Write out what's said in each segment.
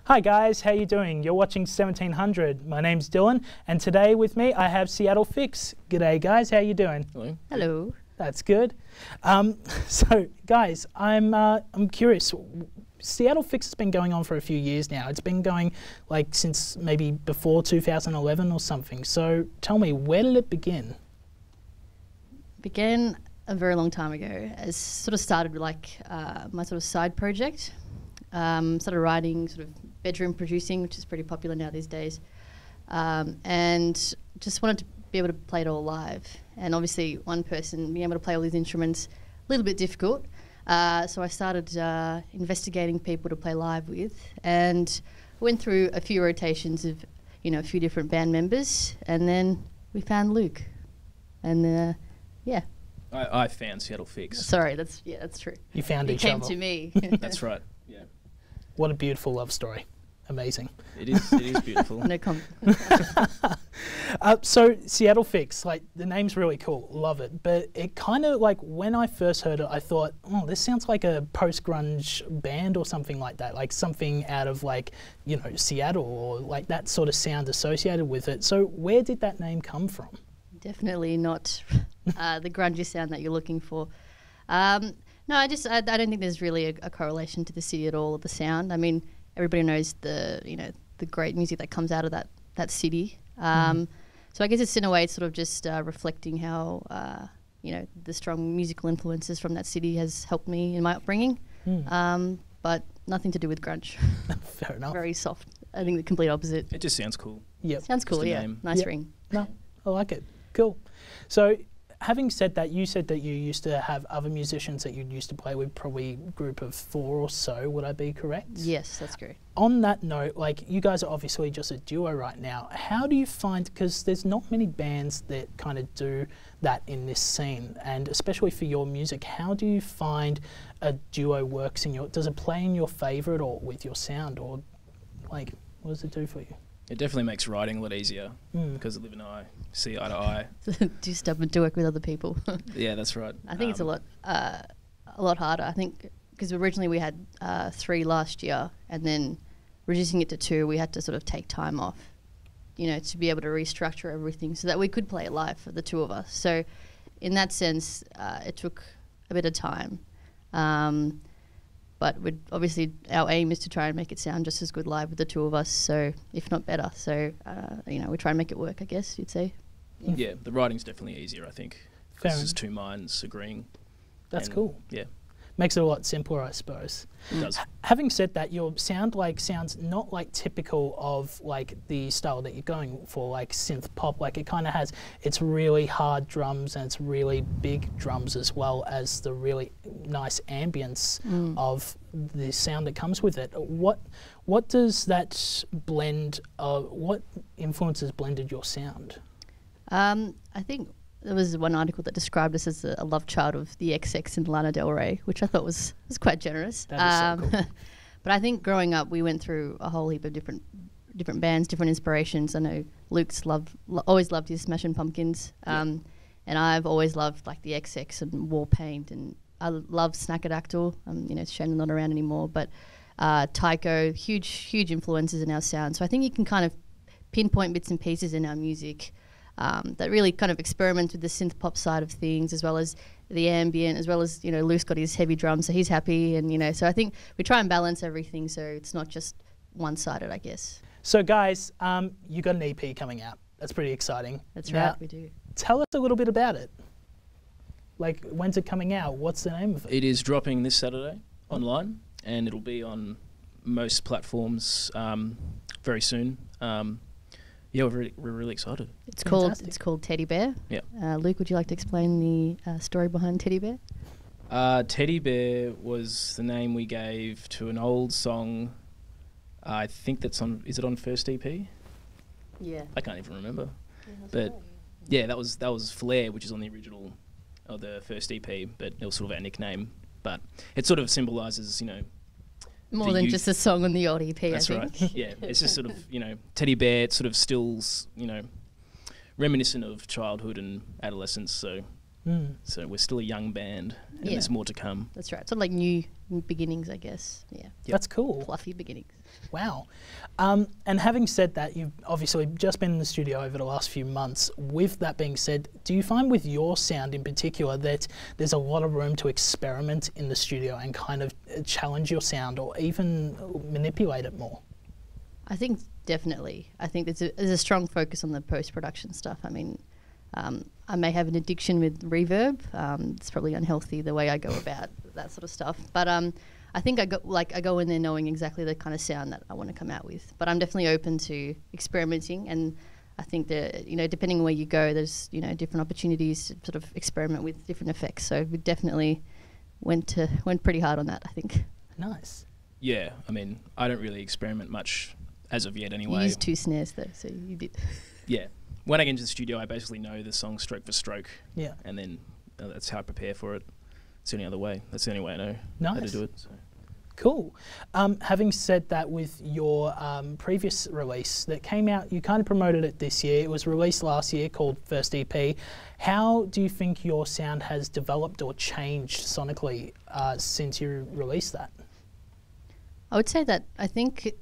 Hi guys, how you doing? You're watching 1700. My name's Dylan, and today with me I have Seattle Fix. G'day guys, how you doing? Hello. Hello. That's good. So guys, I'm curious. Seattle Fix has been going on for a few years now. It's been going like since maybe before 2011 or something. So tell me, where did it begin? Began a very long time ago. It sort of started like my sort of side project. Started writing, sort of bedroom producing, which is pretty popular now these days, and just wanted to be able to play it all live. And obviously, one person being able to play all these instruments, a little bit difficult. So I started investigating people to play live with, and went through a few rotations of, a few different band members, and then we found Luke, and yeah. I found Seattle Fix. Sorry, that's true. You found each other. other. He came to me. That's right. Yeah. What a beautiful love story. Amazing. It is beautiful. No comment. So Seattle Fix, like the name's really cool, love it. But it kind of like when I first heard it, I thought, oh, this sounds like a post-grunge band or something like that, like something out of like, Seattle or like that sort of sound associated with it. So where did that name come from? Definitely not the grungy sound that you're looking for. No, I don't think there's really a correlation to the city at all, of the sound. I mean, everybody knows the great music that comes out of that city. So I guess it's in a way it's sort of just reflecting how the strong musical influences from that city has helped me in my upbringing. But nothing to do with grunge. Fair enough. Very soft. I think the complete opposite. It just sounds cool. Yeah. Sounds cool. Yeah. Name. Nice ring. No, I like it. Cool. So having said that, you said that you used to have other musicians that you used to play with, probably a group of 4 or so, would I be correct? Yes, that's correct. On that note, like you guys are obviously just a duo right now. How do you find, because there's not many bands that kind of do that in this scene, and especially for your music, how do you find a duo works in does it play in your favour at all with your sound, or like what does it do for you? It definitely makes writing a lot easier because Liv and I see eye to eye. Do stuff and to work with other people. Yeah, that's right. I think it's a lot harder. I think because originally we had 3 last year, and then reducing it to 2, we had to sort of take time off, to be able to restructure everything so that we could play it live for the 2 of us. So in that sense, it took a bit of time. But obviously our aim is to try and make it sound just as good live with the 2 of us, so if not better. So, we try and make it work, I guess you'd say. Yeah, the writing's definitely easier, I think. Fair It's just 2 minds agreeing. That's cool. Yeah. Makes it a lot simpler, I suppose. It does. Having said that, your sound sounds not like typical of like the style that you're going for, like synth pop. Like it kind of has its really hard drums and it's really big drums, as well as the really nice ambience of the sound that comes with it. What does that blend? What influences blended your sound? I think there was one article that described us as a love child of the XX and Lana Del Rey, which I thought was quite generous. That is so cool. But I think growing up, we went through a whole heap of different bands, different inspirations. I know Luke's always loved his Smashing Pumpkins, and I've always loved like the XX and Warpaint, and I love Snackadactyl. It's shame they're not around anymore, but Tycho, huge influences in our sound. So I think you can kind of pinpoint bits and pieces in our music that really kind of experiments with the synth pop side of things, as well as the ambient, as well as, Luke's got his heavy drums, so he's happy, and, so I think we try and balance everything so it's not just one-sided, I guess. So guys, you got an EP coming out. That's pretty exciting. That's now, right, we do. Tell us a little bit about it. Like, when's it coming out? What's the name of it? It is dropping this Saturday online, and it'll be on most platforms very soon. Yeah, we're really excited. It's called Teddybear. Yeah. Luke, would you like to explain the story behind Teddybear? Teddybear was the name we gave to an old song. I think that's on. Is it on first EP? Yeah. I can't even remember. Yeah, but yeah, that was Flare, which is on the original of the first EP. But it was sort of our nickname. But it sort of symbolises, more than just a song on the old EP, That's I think. right. Yeah, it's just sort of, Teddy Bear. It sort of stills, reminiscent of childhood and adolescence. So So we're still a young band, and Yeah. there's more to come. That's right. Sort of like new beginnings, I guess. Yeah. That's cool. Fluffy beginnings. Wow. And having said that, you've obviously just been in the studio over the last few months. With that being said, do you find with your sound in particular that there's a lot of room to experiment in the studio and kind of challenge your sound or even manipulate it more? I think definitely. I think there's a strong focus on the post-production stuff. I mean, I may have an addiction with reverb. It's probably unhealthy the way I go about that sort of stuff. But I think I go in there knowing exactly the kind of sound that I want to come out with. But I'm definitely open to experimenting, and I think that depending on where you go, there's different opportunities to sort of experiment with different effects. So we definitely went pretty hard on that, I think. Nice. Yeah, I mean, I don't really experiment much as of yet anyway. You used 2 snares though, so you did. Yeah. When I get into the studio, I basically know the song stroke for stroke. Yeah. And then that's how I prepare for it. It's the only other way. That's the only way I know how to Nice. do it. So. Cool. Having said that, with your previous release that came out, you kind of promoted it this year. It was released last year, called First EP. How do you think your sound has developed or changed sonically since you released that? I would say that I think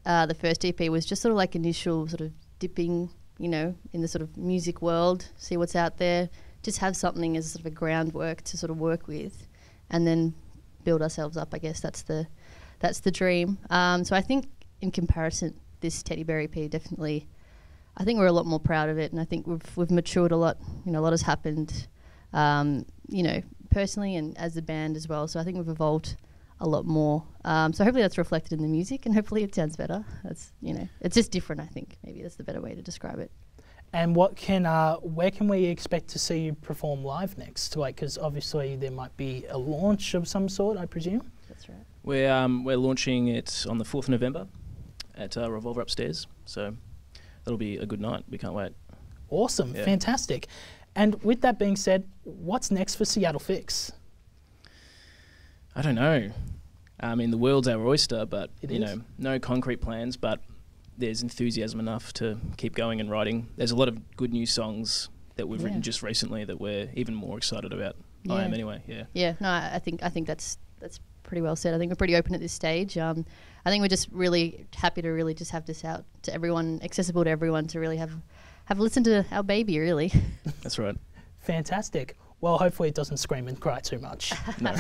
the first EP was just sort of like initial sort of dipping, in the sort of music world, see what's out there, just have something as sort of a groundwork to sort of work with, and then build ourselves up. I guess that's the dream. So I think in comparison, this Teddybear EP definitely, I think we're a lot more proud of it, and I think we've matured a lot. A lot has happened, personally and as a band as well. So I think we've evolved a lot more. So hopefully that's reflected in the music, and hopefully it sounds better. That's it's just different. I think maybe that's the better way to describe it. And where can we expect to see you perform live next? Because obviously there might be a launch of some sort, I presume. That's right. We're launching it on the 4th of November at Revolver Upstairs. So that'll be a good night. We can't wait. Awesome, Yeah. fantastic. And with that being said, what's next for Seattle Fix? I don't know. I mean, the world's our oyster, but It is. no concrete plans. But there's enthusiasm enough to keep going and writing. There's a lot of good new songs that we've written just recently that we're even more excited about. I Yeah. am anyway. Yeah. Yeah. No, I think that's pretty well said. I think we're pretty open at this stage. I think we're just really happy to really just have this out to everyone, accessible to everyone, to really have a listen to our baby. Really. That's right. Fantastic. Well, hopefully it doesn't scream and cry too much. No.